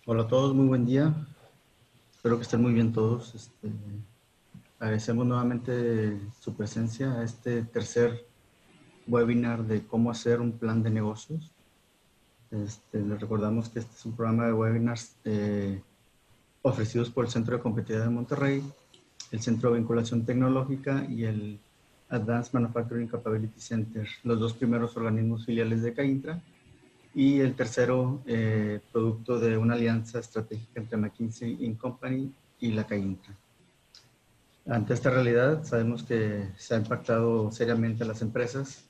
Hola a todos, muy buen día. Espero que estén muy bien todos. Agradecemos nuevamente su presencia a este tercer webinar de cómo hacer un plan de negocios. Les recordamos que este es un programa de webinars ofrecidos por el Centro de Competitividad de Monterrey, el Centro de Vinculación Tecnológica y el Advanced Manufacturing Capability Center, los dos primeros organismos filiales de CAINTRA, y el tercero, producto de una alianza estratégica entre McKinsey & Company y la CAINTRA. Ante esta realidad, sabemos que se ha impactado seriamente a las empresas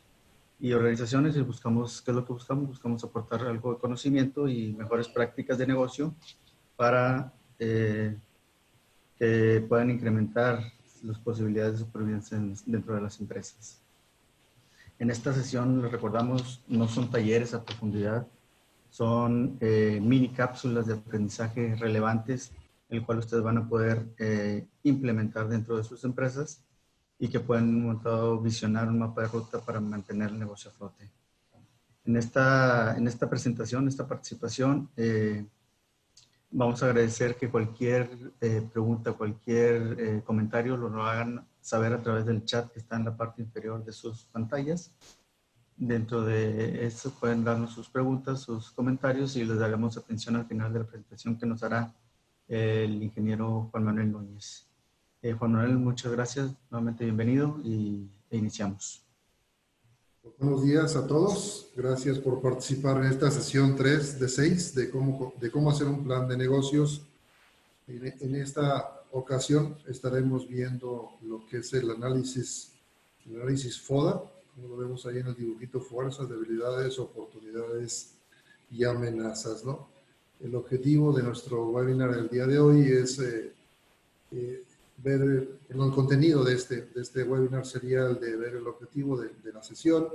y organizaciones y buscamos, ¿qué es lo que buscamos? Buscamos aportar algo de conocimiento y mejores prácticas de negocio para que puedan incrementar las posibilidades de supervivencia dentro de las empresas. En esta sesión, les recordamos, no son talleres a profundidad, son mini cápsulas de aprendizaje relevantes, el cual ustedes van a poder implementar dentro de sus empresas y que pueden en un momento dado visionar un mapa de ruta para mantener el negocio a flote. En esta presentación, esta participación, vamos a agradecer que cualquier pregunta, cualquier comentario lo hagan saber a través del chat que está en la parte inferior de sus pantallas. Dentro de eso pueden darnos sus preguntas, sus comentarios y les daremos atención al final de la presentación que nos hará el ingeniero Juan Manuel Núñez. Juan Manuel, muchas gracias. Nuevamente bienvenido e iniciamos. Buenos días a todos. Gracias por participar en esta sesión 3 de 6 de cómo hacer un plan de negocios. En esta ocasión estaremos viendo lo que es el análisis FODA, como lo vemos ahí en el dibujito: fuerzas, debilidades, oportunidades y amenazas, ¿no? El objetivo de nuestro webinar el día de hoy es ver el contenido de este webinar sería el de ver el objetivo de la sesión,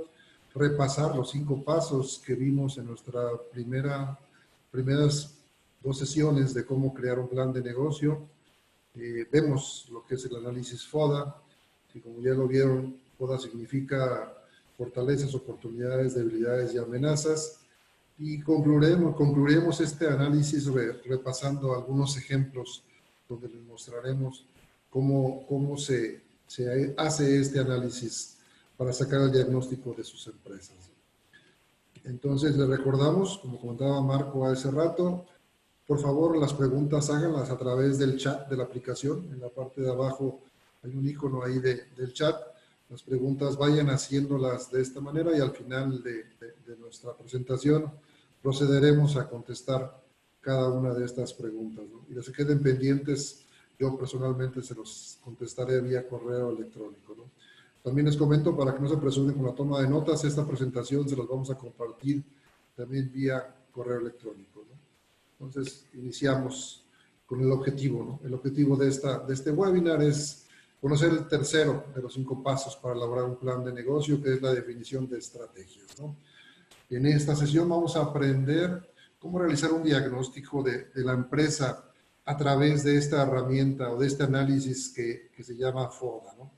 repasar los 5 pasos que vimos en nuestra primeras 2 sesiones de cómo crear un plan de negocio. Vemos lo que es el análisis FODA, que como ya lo vieron, FODA significa fortalezas, oportunidades, debilidades y amenazas. Y concluiremos este análisis repasando algunos ejemplos donde les mostraremos cómo se hace este análisis para sacar el diagnóstico de sus empresas. Entonces, les recordamos, como comentaba Marco hace rato, por favor, las preguntas háganlas a través del chat de la aplicación. En la parte de abajo hay un icono ahí del chat. Las preguntas vayan haciéndolas de esta manera y al final de nuestra presentación procederemos a contestar cada una de estas preguntas, ¿no? Y las que queden pendientes, yo personalmente se los contestaré vía correo electrónico, ¿no? También les comento, para que no se apresuren con la toma de notas, esta presentación se las vamos a compartir también vía correo electrónico, ¿no? Entonces, iniciamos con el objetivo, ¿no? El objetivo de este webinar es conocer el tercero de los 5 pasos para elaborar un plan de negocio, que es la definición de estrategias, ¿no? En esta sesión vamos a aprender cómo realizar un diagnóstico de la empresa a través de esta herramienta o de este análisis que se llama FODA, ¿no?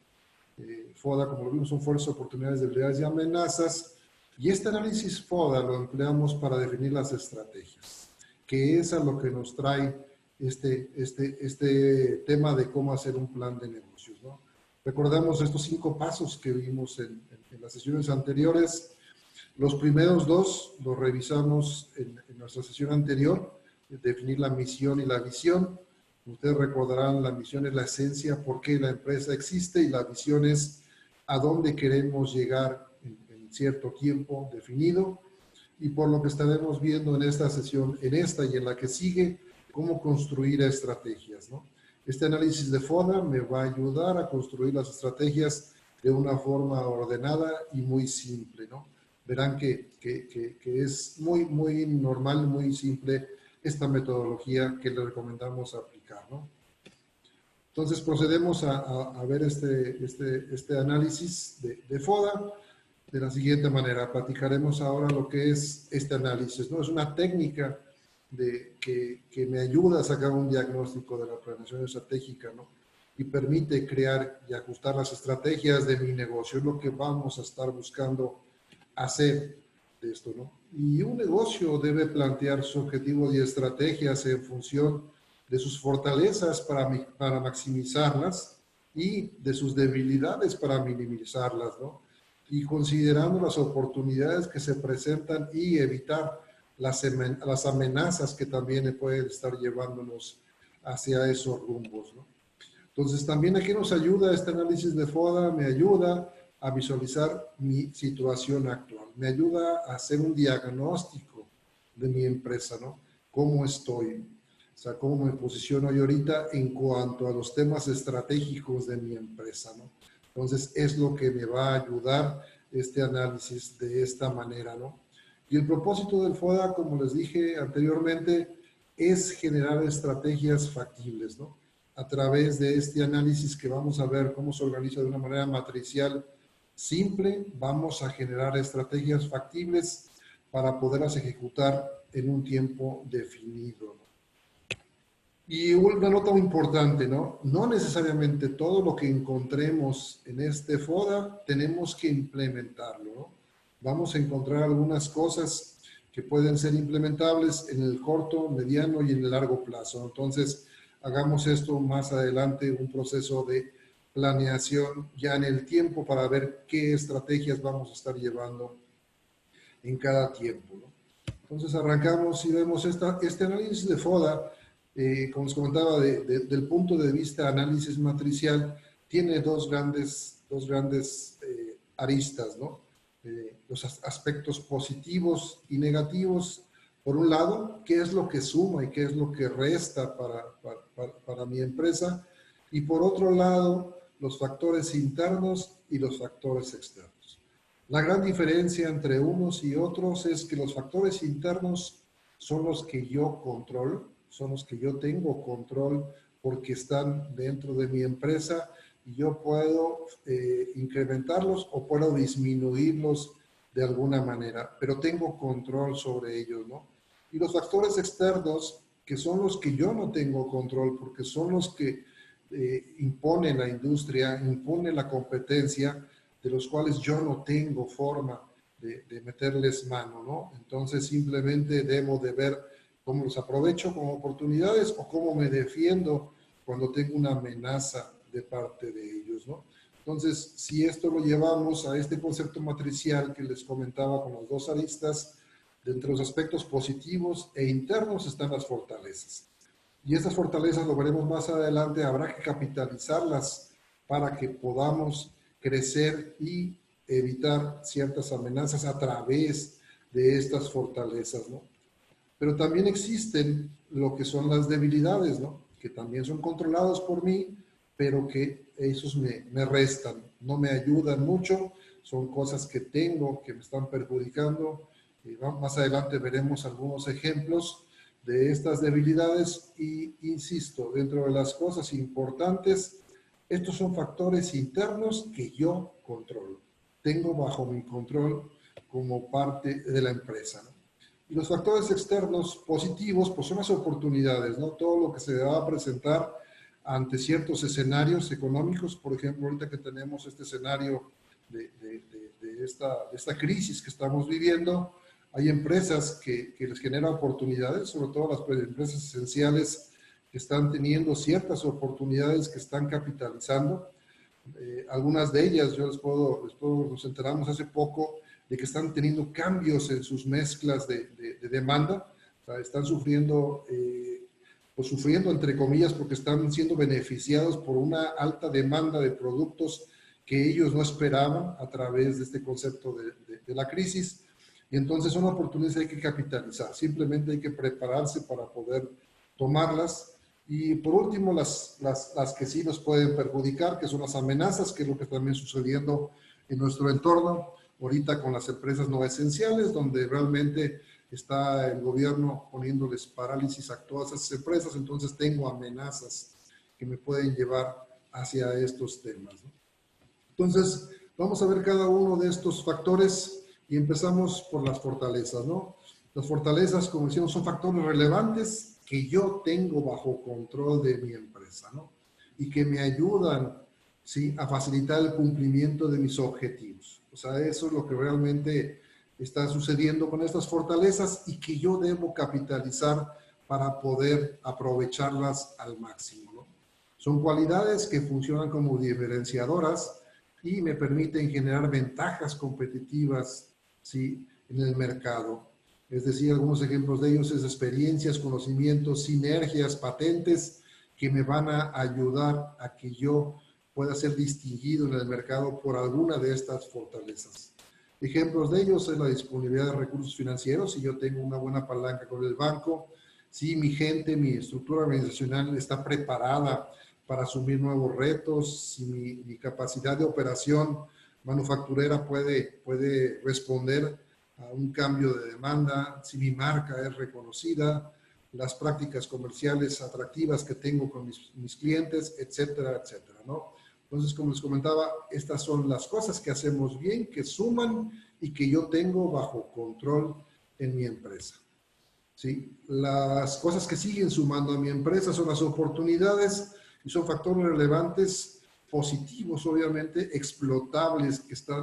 FODA, como lo vimos, son fuerzas, oportunidades, debilidades y amenazas. Y este análisis FODA lo empleamos para definir las estrategias, que es a lo que nos trae este tema de cómo hacer un plan de negocios, ¿no? Recordamos estos 5 pasos que vimos en las sesiones anteriores. Los primeros 2 los revisamos en nuestra sesión anterior, definir la misión y la visión. Ustedes recordarán, la misión es la esencia, por qué la empresa existe, y la visión es a dónde queremos llegar en cierto tiempo definido. Y por lo que estaremos viendo en esta sesión, en esta y en la que sigue, cómo construir estrategias, ¿no? Este análisis de FODA me va a ayudar a construir las estrategias de una forma ordenada y muy simple, ¿no? Verán que es muy normal, muy simple esta metodología que le recomendamos aplicar, ¿no? Entonces procedemos a ver este análisis de FODA de la siguiente manera. Platicaremos ahora lo que es este análisis, ¿no? Es una técnica que me ayuda a sacar un diagnóstico de la planeación estratégica, ¿no? Y permite crear y ajustar las estrategias de mi negocio. Es lo que vamos a estar buscando hacer de esto, ¿no? Y un negocio debe plantear sus objetivos y estrategias en función de sus fortalezas para maximizarlas y de sus debilidades para minimizarlas, ¿no? Y considerando las oportunidades que se presentan y evitar las amenazas que también pueden estar llevándonos hacia esos rumbos, ¿no? Entonces, también aquí nos ayuda este análisis de FODA, me ayuda a visualizar mi situación actual, me ayuda a hacer un diagnóstico de mi empresa, ¿no? ¿Cómo estoy? O sea, cómo me posiciono yo ahorita en cuanto a los temas estratégicos de mi empresa, ¿no? Entonces, es lo que me va a ayudar este análisis de esta manera, ¿no? Y el propósito del FODA, como les dije anteriormente, es generar estrategias factibles, ¿no? A través de este análisis que vamos a ver cómo se organiza de una manera matricial simple, vamos a generar estrategias factibles para poderlas ejecutar en un tiempo definido. Y una nota muy importante, ¿no? No necesariamente todo lo que encontremos en este FODA tenemos que implementarlo, ¿no? Vamos a encontrar algunas cosas que pueden ser implementables en el corto, mediano y en el largo plazo. Entonces, hagamos esto más adelante, un proceso de planeación ya en el tiempo para ver qué estrategias vamos a estar llevando en cada tiempo, ¿no? Entonces arrancamos y vemos este análisis de FODA, como les comentaba, del punto de vista análisis matricial, tiene dos grandes aristas, ¿no? Los aspectos positivos y negativos. Por un lado, qué es lo que suma y qué es lo que resta para mi empresa. Y por otro lado, los factores internos y los factores externos. La gran diferencia entre unos y otros es que los factores internos son los que yo controlo, son los que yo tengo control porque están dentro de mi empresa y yo puedo incrementarlos o puedo disminuirlos de alguna manera, pero tengo control sobre ellos, ¿no? Y los factores externos, que son los que yo no tengo control porque son los que impone la industria, impone la competencia, de los cuales yo no tengo forma de meterles mano, ¿no? Entonces simplemente debo de ver cómo los aprovecho como oportunidades o cómo me defiendo cuando tengo una amenaza de parte de ellos, ¿no? Entonces, si esto lo llevamos a este concepto matricial que les comentaba con las dos aristas, dentro de los aspectos positivos e internos están las fortalezas. Y estas fortalezas, lo veremos más adelante, habrá que capitalizarlas para que podamos crecer y evitar ciertas amenazas a través de estas fortalezas, ¿no? Pero también existen lo que son las debilidades, ¿no? Que también son controlados por mí, pero que esos me restan, no me ayudan mucho, son cosas que tengo que me están perjudicando. Más adelante veremos algunos ejemplos de estas debilidades y, insisto, dentro de las cosas importantes, estos son factores internos que yo controlo, tengo bajo mi control como parte de la empresa, ¿no? Y los factores externos positivos, pues son las oportunidades, ¿no? Todo lo que se va a presentar ante ciertos escenarios económicos, por ejemplo, ahorita que tenemos este escenario de esta crisis que estamos viviendo, hay empresas que les genera oportunidades, sobre todo las empresas esenciales que están teniendo ciertas oportunidades que están capitalizando. Algunas de ellas, nos enteramos hace poco de que están teniendo cambios en sus mezclas de demanda, o sea, están sufriendo, pues sufriendo entre comillas, porque están siendo beneficiados por una alta demanda de productos que ellos no esperaban a través de este concepto de la crisis. Y entonces son oportunidades que hay que capitalizar, simplemente hay que prepararse para poder tomarlas. Y por último, las que sí nos pueden perjudicar, que son las amenazas, que es lo que también sucediendo en nuestro entorno, ahorita con las empresas no esenciales, donde realmente está el gobierno poniéndoles parálisis a todas esas empresas, entonces tengo amenazas que me pueden llevar hacia estos temas, ¿no? Entonces, vamos a ver cada uno de estos factores y empezamos por las fortalezas, ¿no? Las fortalezas, como decíamos, son factores relevantes que yo tengo bajo control de mi empresa, ¿no? Y que me ayudan, ¿sí?, a facilitar el cumplimiento de mis objetivos. O sea, eso es lo que realmente está sucediendo con estas fortalezas y que yo debo capitalizar para poder aprovecharlas al máximo, ¿no? Son cualidades que funcionan como diferenciadoras y me permiten generar ventajas competitivas, ¿sí?, en el mercado. Es decir, algunos ejemplos de ellos es experiencias, conocimientos, sinergias, patentes que me van a ayudar a que yo pueda ser distinguido en el mercado por alguna de estas fortalezas. Ejemplos de ellos es la disponibilidad de recursos financieros. Si yo tengo una buena palanca con el banco, si mi gente, mi estructura organizacional está preparada para asumir nuevos retos, si mi capacidad de operación manufacturera puede responder a un cambio de demanda, si mi marca es reconocida, las prácticas comerciales atractivas que tengo con mis clientes, etcétera, etcétera, ¿no? Entonces, como les comentaba, estas son las cosas que hacemos bien, que suman y que yo tengo bajo control en mi empresa. ¿Sí? Las cosas que siguen sumando a mi empresa son las oportunidades y son factores relevantes, positivos, obviamente, explotables,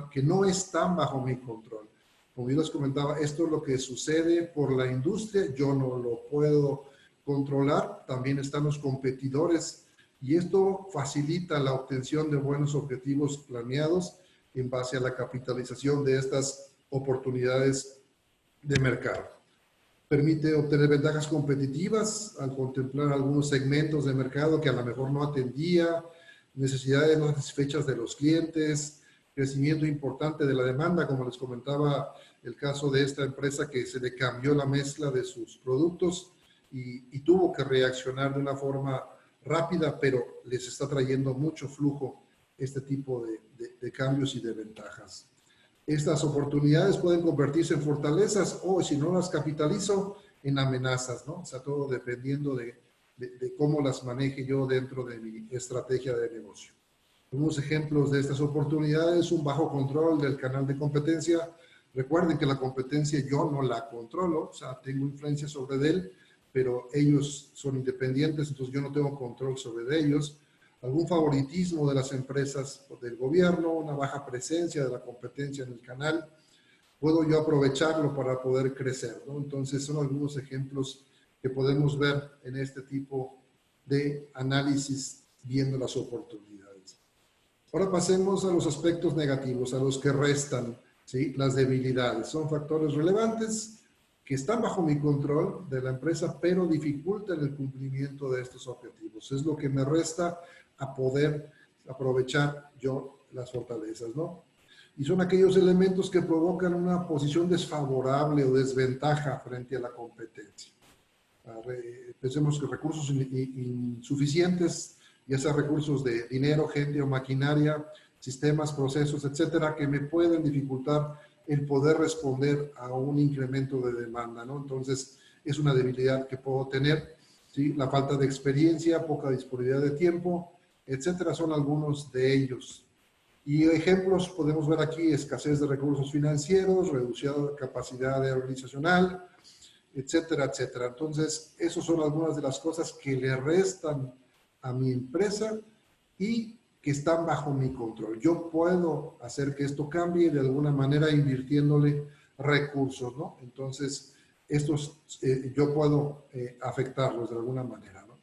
que no están bajo mi control. Como yo les comentaba, esto es lo que sucede por la industria, yo no lo puedo controlar, también están los competidores y esto facilita la obtención de buenos objetivos planeados en base a la capitalización de estas oportunidades de mercado. Permite obtener ventajas competitivas al contemplar algunos segmentos de mercado que a lo mejor no atendía, necesidades no satisfechas de los clientes, crecimiento importante de la demanda, como les comentaba el caso de esta empresa que se le cambió la mezcla de sus productos y tuvo que reaccionar de una forma rápida, pero les está trayendo mucho flujo este tipo de cambios y de ventajas. Estas oportunidades pueden convertirse en fortalezas o, si no las capitalizo, en amenazas, ¿no? O sea, todo dependiendo de cómo las maneje yo dentro de mi estrategia de negocio. Unos ejemplos de estas oportunidades: un bajo control del canal de competencia. Recuerden que la competencia yo no la controlo, o sea, tengo influencia sobre él, pero ellos son independientes, entonces yo no tengo control sobre ellos. Algún favoritismo de las empresas o del gobierno, una baja presencia de la competencia en el canal, puedo yo aprovecharlo para poder crecer, ¿no? Entonces son algunos ejemplos que podemos ver en este tipo de análisis viendo las oportunidades. Ahora pasemos a los aspectos negativos, a los que restan, ¿sí? Las debilidades. Son factores relevantes que están bajo mi control de la empresa, pero dificultan el cumplimiento de estos objetivos. Es lo que me resta a poder aprovechar yo las fortalezas, ¿no? Y son aquellos elementos que provocan una posición desfavorable o desventaja frente a la competencia. Pensemos que recursos insuficientes, ya sea recursos de dinero, gente o maquinaria, sistemas, procesos, etcétera, que me pueden dificultar el poder responder a un incremento de demanda, ¿no? Entonces, es una debilidad que puedo tener, ¿sí? La falta de experiencia, poca disponibilidad de tiempo, etcétera, son algunos de ellos. Y ejemplos podemos ver aquí: escasez de recursos financieros, reducida capacidad organizacional, etcétera, etcétera. Entonces, esas son algunas de las cosas que le restan a mi empresa y que están bajo mi control. Yo puedo hacer que esto cambie de alguna manera invirtiéndole recursos, ¿no? Entonces, estos yo puedo afectarlos de alguna manera, ¿no?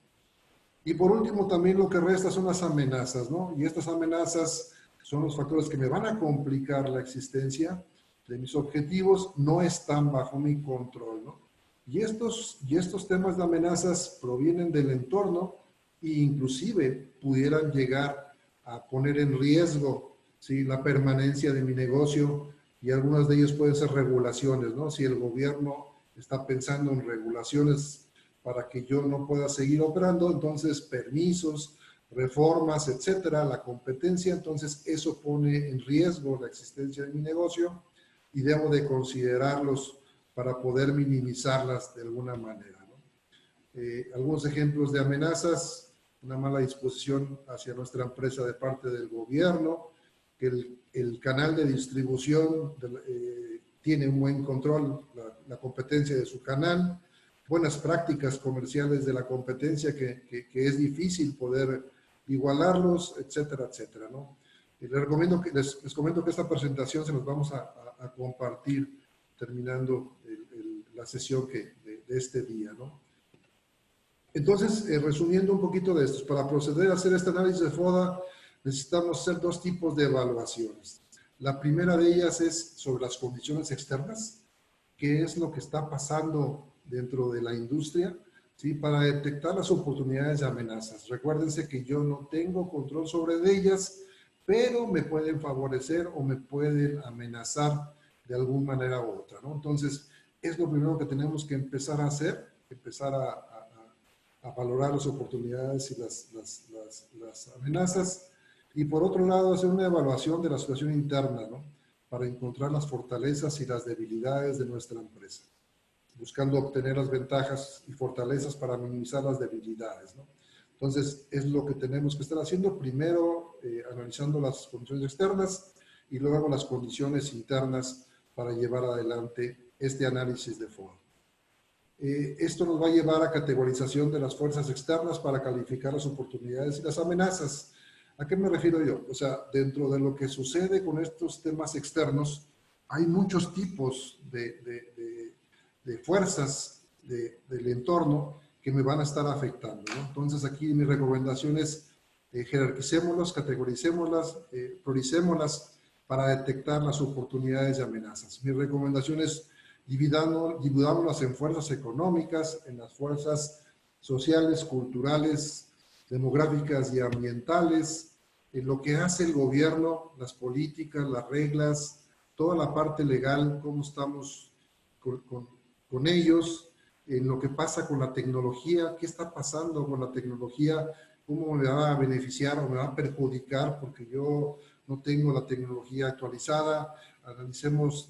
Y por último, también lo que resta son las amenazas, ¿no? Y estas amenazas son los factores que me van a complicar la existencia de mis objetivos, no están bajo mi control, ¿no? Y estos temas de amenazas provienen del entorno e inclusive pudieran llegar a poner en riesgo, ¿sí?, la permanencia de mi negocio, y algunas de ellas pueden ser regulaciones, ¿no? Si el gobierno está pensando en regulaciones para que yo no pueda seguir operando, entonces permisos, reformas, etcétera, la competencia, entonces eso pone en riesgo la existencia de mi negocio y debo de considerarlos para poder minimizarlas de alguna manera, ¿no? Algunos ejemplos de amenazas: una mala disposición hacia nuestra empresa de parte del gobierno, que el canal de distribución tiene un buen control, la competencia de su canal, buenas prácticas comerciales de la competencia que es difícil poder igualarlos, etcétera, etcétera, ¿no? Les comento que esta presentación se los vamos a compartir terminando la sesión de este día, ¿no? Entonces, resumiendo un poquito de esto, para proceder a hacer este análisis de FODA, necesitamos hacer dos tipos de evaluaciones. La primera de ellas es sobre las condiciones externas, qué es lo que está pasando dentro de la industria, ¿sí? Para detectar las oportunidades de amenazas. Recuérdense que yo no tengo control sobre ellas, pero me pueden favorecer o me pueden amenazar de alguna manera u otra, ¿no? Entonces, es lo primero que tenemos que empezar a hacer, empezar a valorar las oportunidades y las amenazas. Y por otro lado, hacer una evaluación de la situación interna, ¿no? Para encontrar las fortalezas y las debilidades de nuestra empresa, buscando obtener las ventajas y fortalezas para minimizar las debilidades, ¿no? Entonces, es lo que tenemos que estar haciendo. Primero, analizando las condiciones externas y luego las condiciones internas para llevar adelante este análisis de FODA. Esto nos va a llevar a categorización de las fuerzas externas para calificar las oportunidades y las amenazas. ¿A qué me refiero yo? O sea, dentro de lo que sucede con estos temas externos, hay muchos tipos de fuerzas del entorno que me van a estar afectando, ¿no? Entonces, aquí mi recomendación es jerarquicémoslas, categoricémoslas, prioricémoslas para detectar las oportunidades y amenazas. Mi recomendación es dividámoslas en fuerzas económicas, en las fuerzas sociales, culturales, demográficas y ambientales, en lo que hace el gobierno, las políticas, las reglas, toda la parte legal, cómo estamos con ellos, en lo que pasa con la tecnología, qué está pasando con la tecnología, cómo me va a beneficiar o me va a perjudicar porque yo no tengo la tecnología actualizada. Analicemos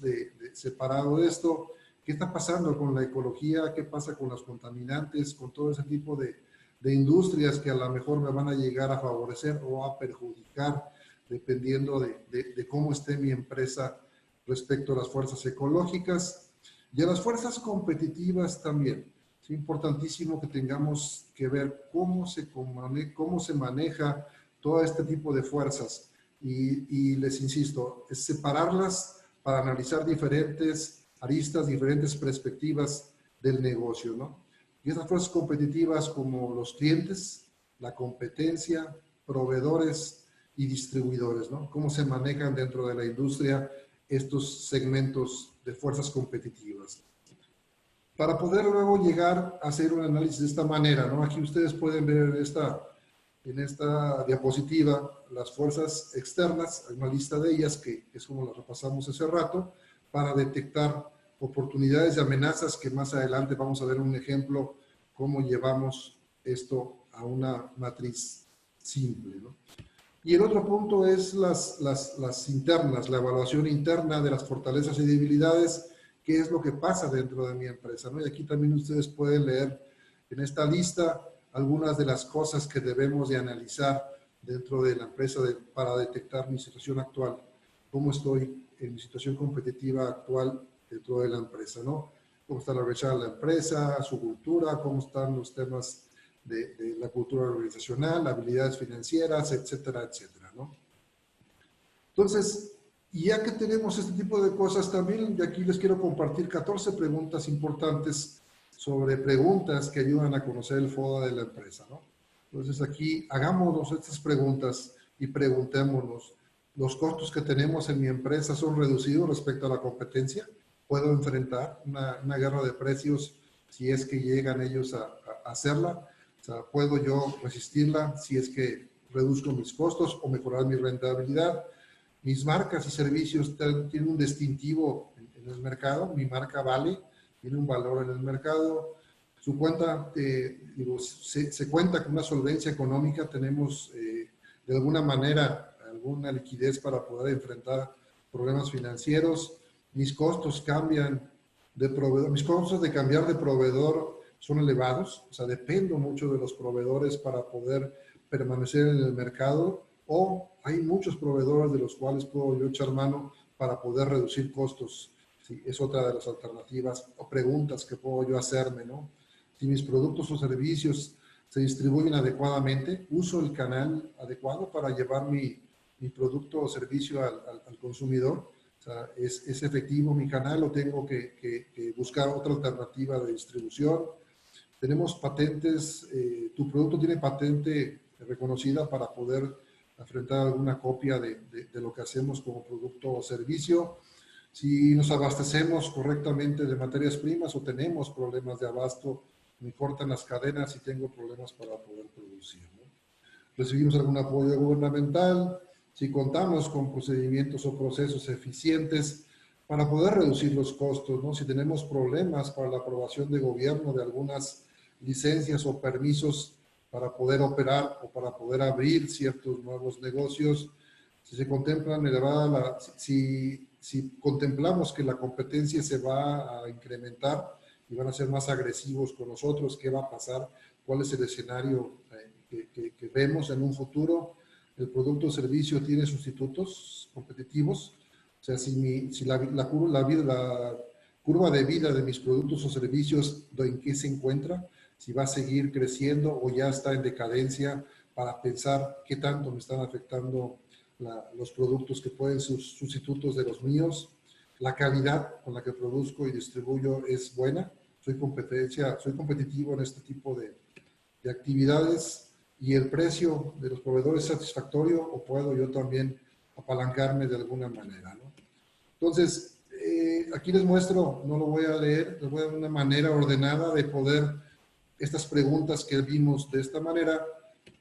separado de esto, qué está pasando con la ecología, qué pasa con los contaminantes, con todo ese tipo de industrias que a lo mejor me van a llegar a favorecer o a perjudicar, dependiendo de cómo esté mi empresa respecto a las fuerzas ecológicas y a las fuerzas competitivas también. Es importantísimo que tengamos que ver cómo se maneja todo este tipo de fuerzas y les insisto, es separarlas para analizar diferentes aristas, diferentes perspectivas del negocio, ¿no? Y estas fuerzas competitivas como los clientes, la competencia, proveedores y distribuidores, ¿no? Cómo se manejan dentro de la industria estos segmentos de fuerzas competitivas. Para poder luego llegar a hacer un análisis de esta manera, ¿no? Aquí ustedes pueden ver en esta diapositiva las fuerzas externas, hay una lista de ellas que es como las repasamos hace rato, para detectar oportunidades y amenazas que más adelante vamos a ver un ejemplo cómo llevamos esto a una matriz simple, ¿no? Y el otro punto es las internas, la evaluación interna de las fortalezas y debilidades, qué es lo que pasa dentro de mi empresa, ¿no? Y aquí también ustedes pueden leer en esta lista algunas de las cosas que debemos de analizar dentro de la empresa para detectar mi situación actual, cómo estoy en mi situación competitiva actual dentro de la empresa, ¿no? Cómo está la organización de la empresa, su cultura, cómo están los temas de la cultura organizacional, habilidades financieras, etcétera, etcétera, ¿no? Entonces, ya que tenemos este tipo de cosas también, y aquí les quiero compartir 14 preguntas importantes sobre preguntas que ayudan a conocer el FODA de la empresa, ¿no? Entonces aquí hagámonos estas preguntas y preguntémonos, ¿los costos que tenemos en mi empresa son reducidos respecto a la competencia? ¿Puedo enfrentar una guerra de precios si es que llegan ellos a hacerla? O sea, ¿puedo yo resistirla si es que reduzco mis costos o mejorar mi rentabilidad? Mis marcas y servicios tienen un distintivo en el mercado, mi marca vale, tiene un valor en el mercado, su cuenta, se cuenta con una solvencia económica, tenemos de alguna manera alguna liquidez para poder enfrentar problemas financieros, mis costos cambian de proveedor, mis costos de cambiar de proveedor son elevados, o sea, dependo mucho de los proveedores para poder permanecer en el mercado, o hay muchos proveedores de los cuales puedo yo echar mano para poder reducir costos. Sí, es otra de las alternativas o preguntas que puedo yo hacerme, ¿no? Si mis productos o servicios se distribuyen adecuadamente, uso el canal adecuado para llevar mi producto o servicio al consumidor. O sea, es efectivo mi canal o tengo que buscar otra alternativa de distribución. Tenemos patentes, tu producto tiene patente reconocida para poder enfrentar alguna copia de lo que hacemos como producto o servicio. Si nos abastecemos correctamente de materias primas o tenemos problemas de abasto, me cortan las cadenas y tengo problemas para poder producir, ¿no? Recibimos algún apoyo gubernamental, si contamos con procedimientos o procesos eficientes para poder reducir los costos, ¿no? Si tenemos problemas para la aprobación de gobierno de algunas licencias o permisos para poder operar o para poder abrir ciertos nuevos negocios, si se contemplan si contemplamos que la competencia se va a incrementar y van a ser más agresivos con nosotros, ¿qué va a pasar? ¿Cuál es el escenario que vemos en un futuro? ¿El producto o servicio tiene sustitutos competitivos? O sea, si la curva de vida de mis productos o servicios, ¿en qué se encuentra? Si va a seguir creciendo o ya está en decadencia, para pensar qué tanto me están afectando los productos que pueden ser sustitutos de los míos. La calidad con la que produzco y distribuyo es buena. Soy competitivo en este tipo de actividades, y el precio de los proveedores es satisfactorio, o puedo yo también apalancarme de alguna manera, ¿no? Entonces, aquí les muestro, no lo voy a leer, les voy a dar una manera ordenada de poder, estas preguntas que vimos de esta manera,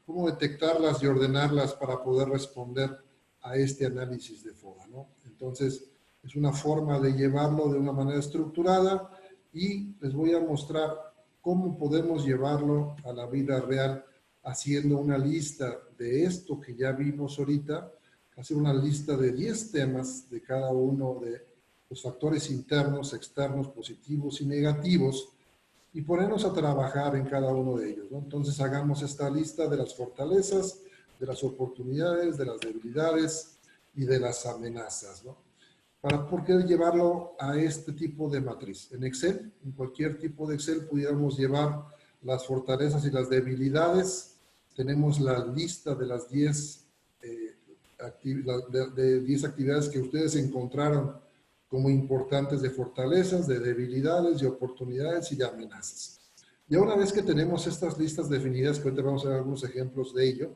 cómo detectarlas y ordenarlas para poder responder a este análisis de FODA, ¿no? Entonces, es una forma de llevarlo de una manera estructurada, y les voy a mostrar cómo podemos llevarlo a la vida real haciendo una lista de esto que ya vimos ahorita, hacer una lista de 10 temas de cada uno de los factores internos, externos, positivos y negativos, y ponernos a trabajar en cada uno de ellos, ¿no? Entonces hagamos esta lista de las fortalezas, de las oportunidades, de las debilidades y de las amenazas, ¿no? ¿Por qué llevarlo a este tipo de matriz? En Excel, en cualquier tipo de Excel pudiéramos llevar las fortalezas y las debilidades. Tenemos la lista de las 10 actividades que ustedes encontraron como importantes, de fortalezas, de debilidades, de oportunidades y de amenazas. Y una vez que tenemos estas listas definidas, que ahorita vamos a ver algunos ejemplos de ello,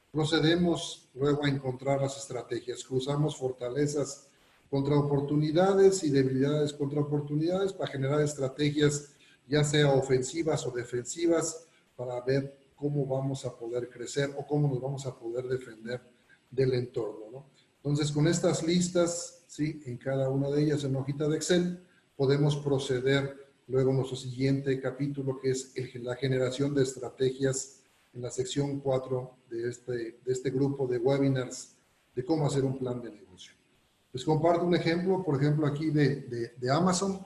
procedemos luego a encontrar las estrategias. Cruzamos fortalezas contra oportunidades y debilidades contra oportunidades para generar estrategias, ya sea ofensivas o defensivas, para ver cómo vamos a poder crecer o cómo nos vamos a poder defender del entorno, ¿no? Entonces, con estas listas, ¿sí?, en cada una de ellas en hojita de Excel, podemos proceder luego a nuestro siguiente capítulo, que es la generación de estrategias, en la sección 4 de este grupo de webinars de cómo hacer un plan de negocio. Les comparto un ejemplo, por ejemplo, aquí de Amazon,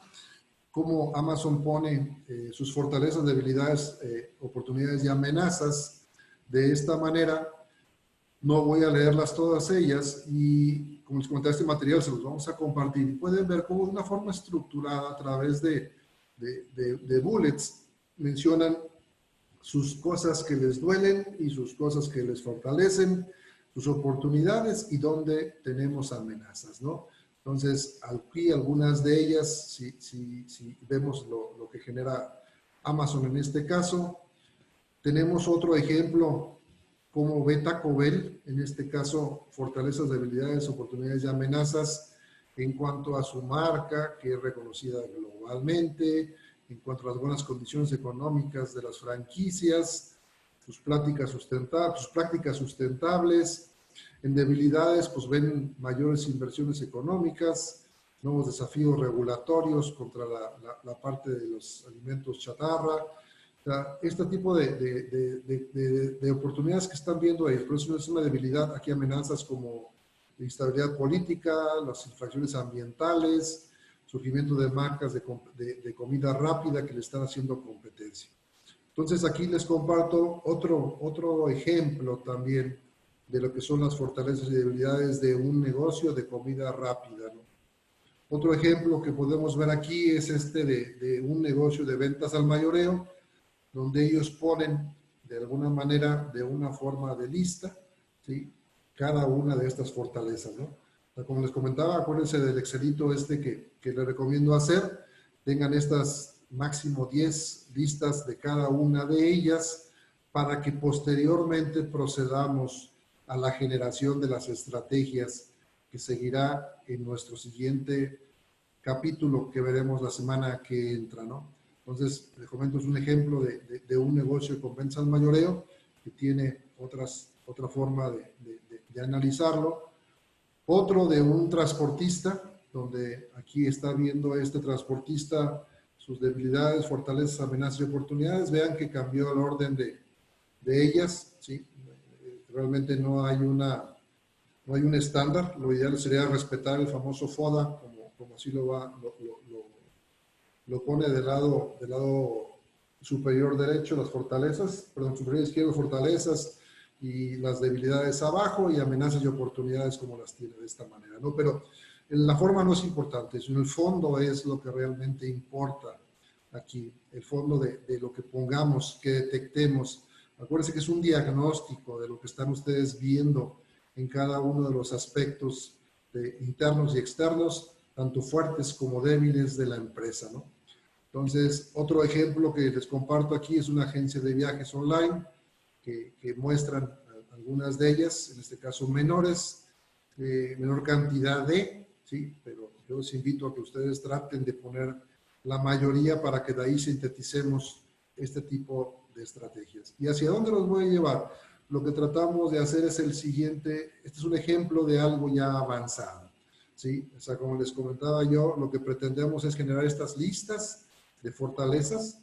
cómo Amazon pone sus fortalezas, debilidades, oportunidades y amenazas de esta manera. No voy a leerlas todas ellas, y como les comenté, este material se los vamos a compartir, y pueden ver cómo de una forma estructurada, a través de bullets, mencionan sus cosas que les duelen y sus cosas que les fortalecen, sus oportunidades y donde tenemos amenazas, ¿no? Entonces, aquí algunas de ellas, si vemos lo que genera Amazon en este caso. Tenemos otro ejemplo, como ve Taco Bell, en este caso, fortalezas, debilidades, oportunidades y amenazas en cuanto a su marca, que es reconocida globalmente, en cuanto a las buenas condiciones económicas de las franquicias, sus prácticas sustentables. En debilidades, pues ven mayores inversiones económicas, nuevos desafíos regulatorios contra la parte de los alimentos chatarra. O sea, este tipo de oportunidades que están viendo ellos. Por eso es una debilidad. Aquí amenazas como la instabilidad política, las infracciones ambientales, surgimiento de marcas de comida rápida que le están haciendo competencia. Entonces aquí les comparto otro ejemplo también de lo que son las fortalezas y debilidades de un negocio de comida rápida, ¿no? Otro ejemplo que podemos ver aquí es este de un negocio de ventas al mayoreo, donde ellos ponen de alguna manera, de una forma de lista, ¿sí?, cada una de estas fortalezas, ¿no? sea, como les comentaba, acuérdense del Excelito que les recomiendo hacer. Tengan estas máximo 10 listas de cada una de ellas para que posteriormente procedamos a la generación de las estrategias que seguirá en nuestro siguiente capítulo que veremos la semana que entra, ¿no? Entonces, les comento, es un ejemplo de un negocio con ventas al mayoreo que tiene otra forma de analizarlo. Otro de un transportista, donde aquí está viendo este transportista sus debilidades, fortalezas, amenazas y oportunidades. Vean que cambió el orden de ellas, ¿sí? Realmente no hay un estándar. Lo ideal sería respetar el famoso FODA, como así lo pone del lado superior derecho, las fortalezas, perdón, superior izquierdo, fortalezas y las debilidades abajo, y amenazas y oportunidades como las tiene de esta manera, ¿no? Pero la forma no es importante, sino el fondo es lo que realmente importa aquí, el fondo de lo que pongamos, que detectemos. Acuérdense que es un diagnóstico de lo que están ustedes viendo en cada uno de los aspectos internos y externos, tanto fuertes como débiles de la empresa, ¿no? Entonces, otro ejemplo que les comparto aquí es una agencia de viajes online que muestran algunas de ellas, en este caso menores, menor cantidad ¿sí? Pero yo les invito a que ustedes traten de poner la mayoría para que de ahí sinteticemos este tipo de estrategias. ¿Y hacia dónde los voy a llevar? Lo que tratamos de hacer es el siguiente. Este es un ejemplo de algo ya avanzado, ¿sí? O sea, como les comentaba yo, lo que pretendemos es generar estas listas de fortalezas,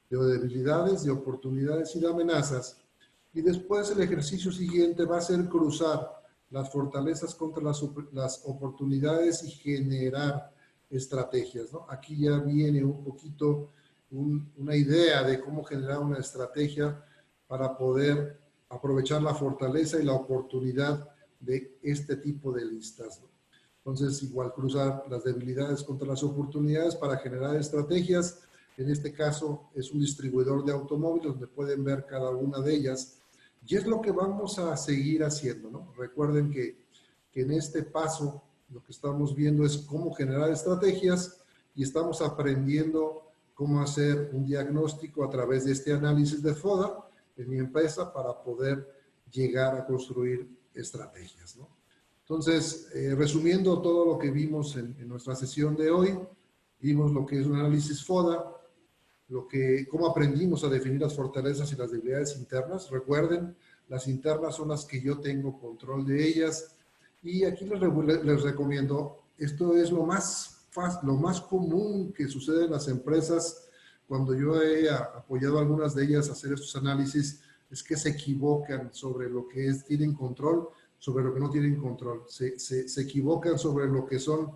de debilidades, de oportunidades y de amenazas. Y después el ejercicio siguiente va a ser cruzar las fortalezas contra las oportunidades y generar estrategias, ¿no? Aquí ya viene un poquito una idea de cómo generar una estrategia para poder aprovechar la fortaleza y la oportunidad de este tipo de listas, ¿no? Entonces, igual cruzar las debilidades contra las oportunidades para generar estrategias. En este caso es un distribuidor de automóviles donde pueden ver cada una de ellas. Y es lo que vamos a seguir haciendo, ¿no? Recuerden que en este paso lo que estamos viendo es cómo generar estrategias y estamos aprendiendo cómo hacer un diagnóstico a través de este análisis de FODA en mi empresa para poder llegar a construir estrategias, ¿no? Entonces, resumiendo todo lo que vimos en nuestra sesión de hoy, vimos lo que es un análisis FODA, cómo aprendimos a definir las fortalezas y las debilidades internas. Recuerden, las internas son las que yo tengo control de ellas. Y aquí les recomiendo, esto es lo más común que sucede en las empresas cuando yo he apoyado a algunas de ellas a hacer estos análisis, es que se equivocan sobre lo que tienen control, sobre lo que no tienen control. Se equivocan sobre lo que son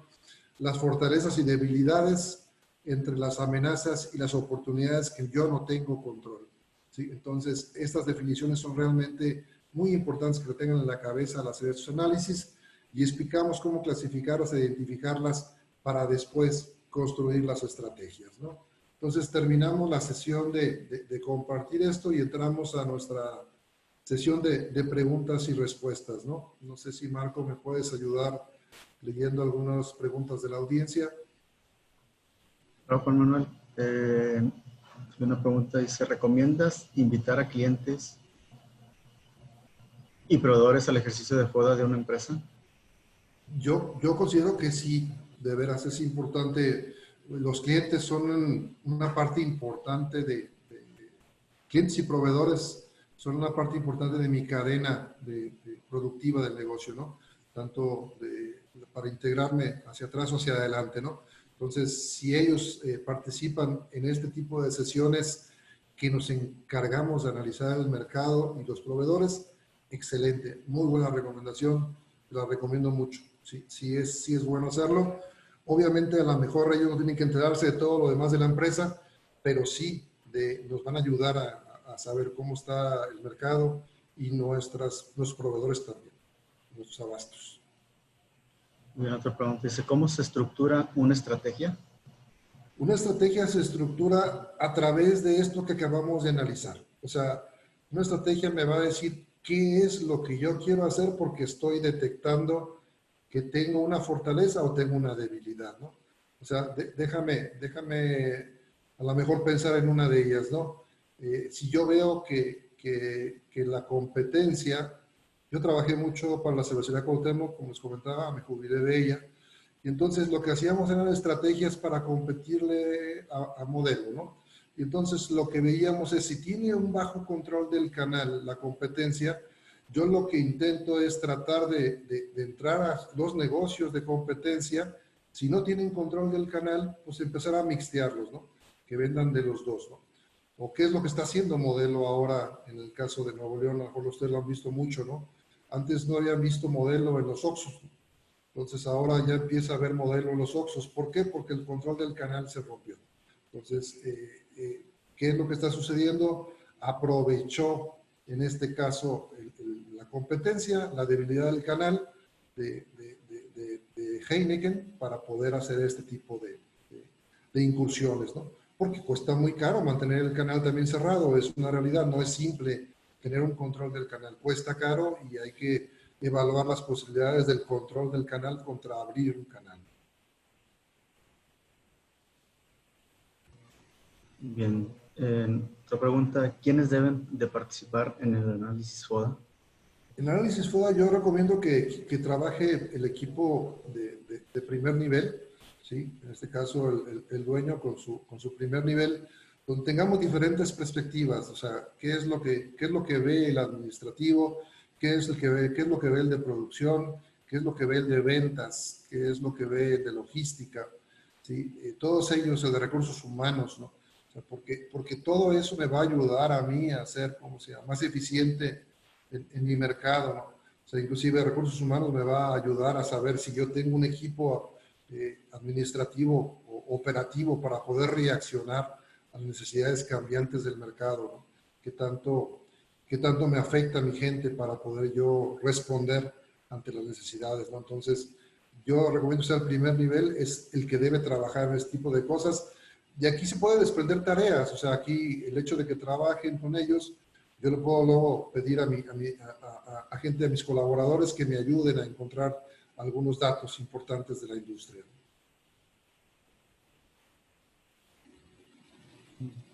las fortalezas y debilidades entre las amenazas y las oportunidades que yo no tengo control, ¿sí? Entonces, estas definiciones son realmente muy importantes que lo tengan en la cabeza al hacer estos análisis, y explicamos cómo clasificarlas e identificarlas para después construir las estrategias, ¿no? Entonces, terminamos la sesión de compartir esto y entramos a nuestra sesión de preguntas y respuestas, ¿no? No sé si, Marco, me puedes ayudar leyendo algunas preguntas de la audiencia. Juan Manuel, una pregunta dice, ¿recomiendas invitar a clientes y proveedores al ejercicio de FODA de una empresa? Yo considero que sí, de veras es importante. Los clientes son una parte importante clientes y proveedores son una parte importante de mi cadena productiva del negocio, ¿no? Tanto para integrarme hacia atrás o hacia adelante, ¿no? Entonces, si ellos participan en este tipo de sesiones que nos encargamos de analizar el mercado y los proveedores, excelente, muy buena recomendación, la recomiendo mucho. Sí es bueno hacerlo. Obviamente, a lo mejor ellos no tienen que enterarse de todo lo demás de la empresa, pero sí nos van a ayudar a saber cómo está el mercado y nuestros proveedores también, nuestros abastos. Bien, otra pregunta dice, ¿cómo se estructura una estrategia? Una estrategia se estructura a través de esto que acabamos de analizar. O sea, una estrategia me va a decir qué es lo que yo quiero hacer porque estoy detectando que tengo una fortaleza o tengo una debilidad, ¿no? O sea, déjame a lo mejor pensar en una de ellas, ¿no? Si yo veo que la competencia, yo trabajé mucho para la Universidad Cuauhtémoc, como les comentaba, me jubilé de ella, y entonces lo que hacíamos eran estrategias para competirle a modelo, ¿no? Y entonces lo que veíamos es, si tiene un bajo control del canal, la competencia, yo lo que intento es tratar de entrar a los negocios de competencia. Si no tienen control del canal, pues empezar a mixtearlos, ¿no? Que vendan de los dos, ¿no? O qué es lo que está haciendo Modelo ahora en el caso de Nuevo León, a lo mejor ustedes lo han visto mucho, ¿no? Antes no habían visto Modelo en los Oxxos, ¿no? Entonces ahora ya empieza a haber Modelo en los Oxxos. ¿Por qué? Porque el control del canal se rompió. Entonces, ¿qué es lo que está sucediendo? Aprovechó, en este caso, la competencia, la debilidad del canal de Heineken para poder hacer este tipo de incursiones, ¿no? Porque cuesta muy caro mantener el canal también cerrado, es una realidad, no es simple tener un control del canal, cuesta caro y hay que evaluar las posibilidades del control del canal contra abrir un canal. Bien. Otra pregunta, ¿quiénes deben de participar en el análisis FODA? En análisis FODA yo recomiendo que trabaje el equipo de primer nivel, ¿sí? En este caso el dueño con su primer nivel, donde tengamos diferentes perspectivas, o sea, qué es lo que ve el administrativo, qué es lo que ve el de producción, qué es lo que ve el de ventas, qué es lo que ve el de logística, ¿sí? Todos ellos, el de recursos humanos, ¿no? O sea, porque todo eso me va a ayudar a mí a ser, ¿cómo se llama?, más eficiente en mi mercado, ¿no? O sea, inclusive recursos humanos me va a ayudar a saber si yo tengo un equipo administrativo o operativo para poder reaccionar a las necesidades cambiantes del mercado, ¿no? ¿Qué tanto me afecta a mi gente para poder yo responder ante las necesidades, ¿no? Entonces, yo recomiendo que el primer nivel es el que debe trabajar en este tipo de cosas. Y aquí se puede desprender tareas, o sea, aquí el hecho de que trabajen con ellos, yo le puedo luego pedir a gente, a mis colaboradores que me ayuden a encontrar algunos datos importantes de la industria.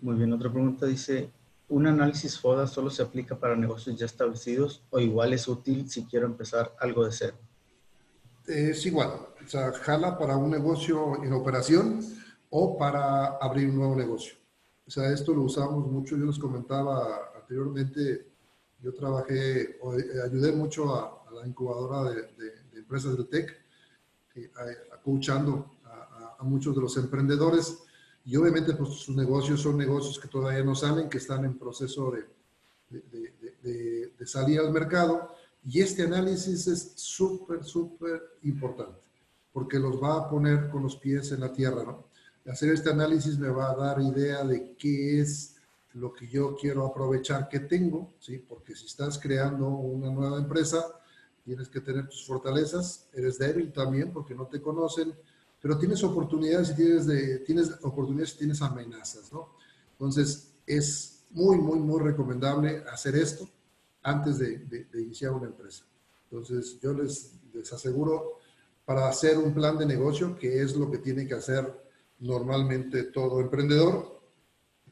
Muy bien, otra pregunta dice, ¿un análisis FODA solo se aplica para negocios ya establecidos o igual es útil si quiero empezar algo de cero? Es igual, o sea, jala para un negocio en operación o para abrir un nuevo negocio. O sea, esto lo usamos mucho, yo les comentaba anteriormente, yo ayudé mucho a la incubadora de empresas del TEC, coachando a muchos de los emprendedores y obviamente pues sus negocios son negocios que todavía no salen, que están en proceso de salir al mercado. Y este análisis es súper importante, porque los va a poner con los pies en la tierra, ¿no? Hacer este análisis me va a dar idea de qué es lo que yo quiero aprovechar que tengo, ¿sí? Porque si estás creando una nueva empresa, tienes que tener tus fortalezas, eres débil también porque no te conocen, pero tienes oportunidades y tienes amenazas, ¿no? Entonces, es muy recomendable hacer esto antes de iniciar una empresa. Entonces, yo les aseguro, para hacer un plan de negocio, que es lo que tiene que hacer normalmente todo emprendedor,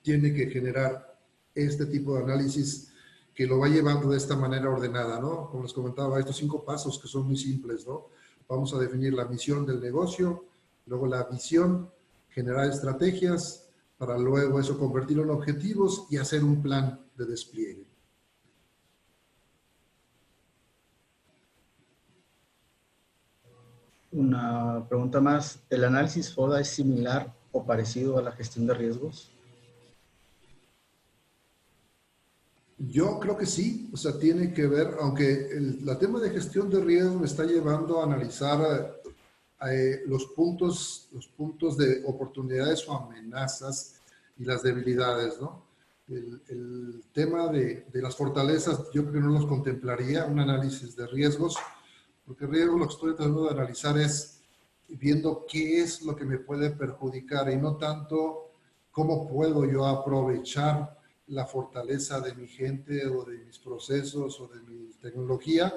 tiene que generar este tipo de análisis que lo va llevando de esta manera ordenada, ¿no? Como les comentaba, estos 5 pasos que son muy simples, ¿no? Vamos a definir la misión del negocio, luego la visión, generar estrategias, para luego eso convertirlo en objetivos y hacer un plan de despliegue. Una pregunta más, ¿el análisis FODA es similar o parecido a la gestión de riesgos? Yo creo que sí, o sea, tiene que ver, aunque la tema de gestión de riesgos me está llevando a analizar los puntos de oportunidades o amenazas y las debilidades, ¿no? El tema de las fortalezas, yo creo que no los contemplaría un análisis de riesgos, porque riesgo lo que estoy tratando de analizar es viendo qué es lo que me puede perjudicar y no tanto cómo puedo yo aprovechar la fortaleza de mi gente o de mis procesos o de mi tecnología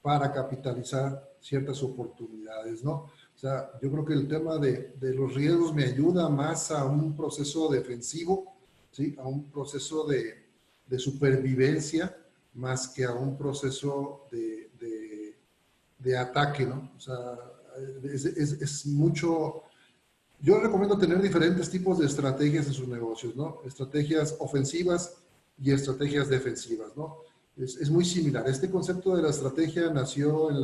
para capitalizar ciertas oportunidades, ¿no? O sea, yo creo que el tema de los riesgos me ayuda más a un proceso defensivo, ¿sí? A un proceso de supervivencia, más que a un proceso de ataque, ¿no? O sea, es mucho... Yo recomiendo tener diferentes tipos de estrategias en sus negocios, ¿no? Estrategias ofensivas y estrategias defensivas, ¿no? Es muy similar. Este concepto de la estrategia nació en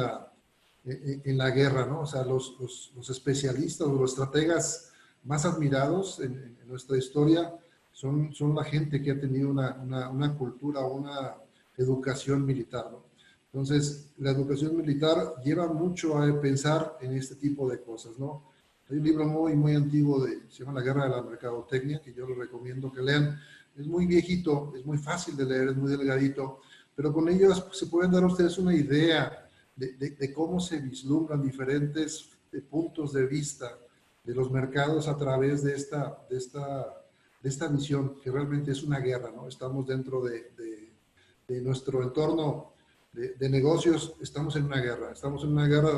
la guerra, ¿no? O sea, los especialistas o los estrategas más admirados en nuestra historia son la gente que ha tenido una cultura, una educación militar, ¿no? Entonces, la educación militar lleva mucho a pensar en este tipo de cosas, ¿no? Hay un libro muy, muy antiguo, se llama La Guerra de la Mercadotecnia, que yo les recomiendo que lean. Es muy viejito, es muy fácil de leer, es muy delgadito, pero con ellos pues, se pueden dar a ustedes una idea de cómo se vislumbran diferentes puntos de vista de los mercados a través de esta visión, que realmente es una guerra, ¿no? Estamos dentro de nuestro entorno de negocios, estamos en una guerra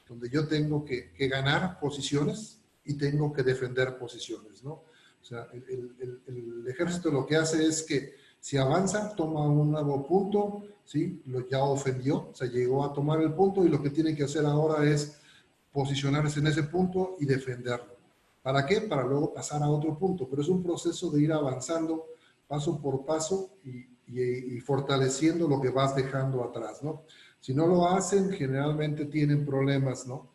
donde yo tengo que ganar posiciones y tengo que defender posiciones, ¿no? O sea, el ejército lo que hace es que si avanza, toma un nuevo punto, ¿sí? Ya ofendió, o sea, llegó a tomar el punto y lo que tiene que hacer ahora es posicionarse en ese punto y defenderlo. ¿Para qué? Para luego pasar a otro punto, pero es un proceso de ir avanzando paso por paso y fortaleciendo lo que vas dejando atrás, ¿no? Si no lo hacen, generalmente tienen problemas, ¿no?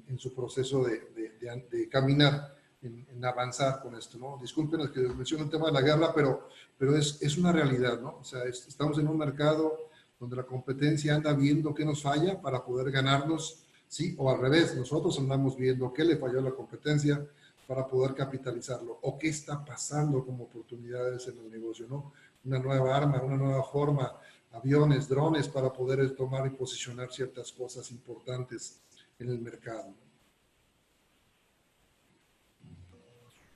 En su proceso de caminar, en avanzar con esto, ¿no? Disculpen los que menciono el tema de la guerra, pero es una realidad, ¿no? O sea, estamos en un mercado donde la competencia anda viendo qué nos falla para poder ganarnos, ¿sí? O al revés, nosotros andamos viendo qué le falló a la competencia para poder capitalizarlo, o qué está pasando como oportunidades en el negocio, ¿no? Una nueva arma, una nueva forma, aviones, drones, para poder tomar y posicionar ciertas cosas importantes en el mercado.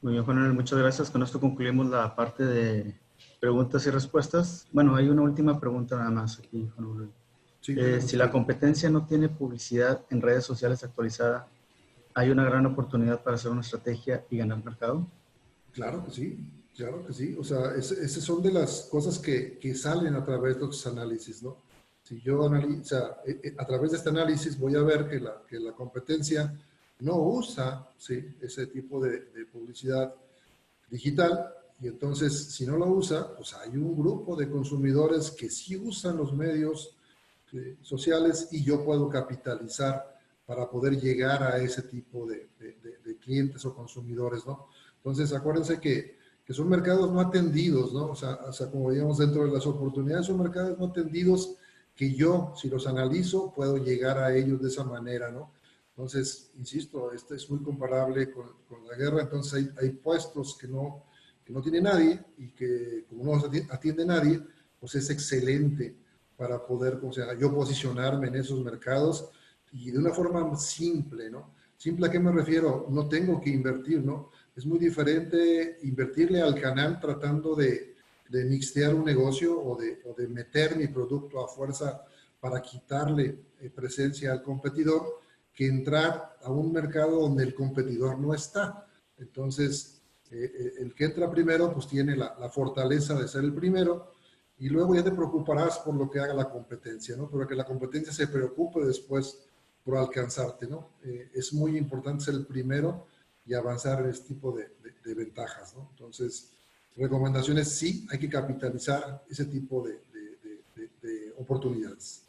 Muy bien, Juan Manuel, muchas gracias. Con esto concluimos la parte de preguntas y respuestas. Bueno, hay una última pregunta nada más aquí, Juan Manuel. Sí, Si la competencia no tiene publicidad en redes sociales actualizada, ¿hay una gran oportunidad para hacer una estrategia y ganar mercado? Claro que sí, claro que sí. O sea, esas son de las cosas que salen a través de los análisis, ¿no? Si yo analizo, o sea, a través de este análisis voy a ver que la competencia no usa, ¿sí? Ese tipo de publicidad digital, y entonces si no lo usa, pues hay un grupo de consumidores que sí usan los medios sociales y yo puedo capitalizar para poder llegar a ese tipo de clientes o consumidores, ¿no? Entonces, acuérdense que son mercados no atendidos, ¿no? O sea, como digamos, dentro de las oportunidades son mercados no atendidos que yo, si los analizo, puedo llegar a ellos de esa manera, ¿no? Entonces, insisto, este es muy comparable con la guerra, entonces hay puestos que no tiene nadie y que como no atiende nadie, pues es excelente para poder, o sea, yo posicionarme en esos mercados y de una forma simple, ¿no? Simple, ¿a qué me refiero? No tengo que invertir, ¿no? Es muy diferente invertirle al canal tratando de mixtear un negocio o de meter mi producto a fuerza para quitarle presencia al competidor, que entrar a un mercado donde el competidor no está. Entonces, el que entra primero, pues tiene la fortaleza de ser el primero, y luego ya te preocuparás por lo que haga la competencia, ¿no? Pero que la competencia se preocupe después por alcanzarte, ¿no? Es muy importante ser el primero y avanzar en este tipo de ventajas, ¿no? Entonces, recomendaciones, sí, hay que capitalizar ese tipo de oportunidades.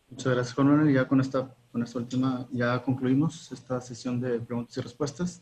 Muchas gracias, Juan Manuel. Ya con esta última, ya concluimos esta sesión de preguntas y respuestas.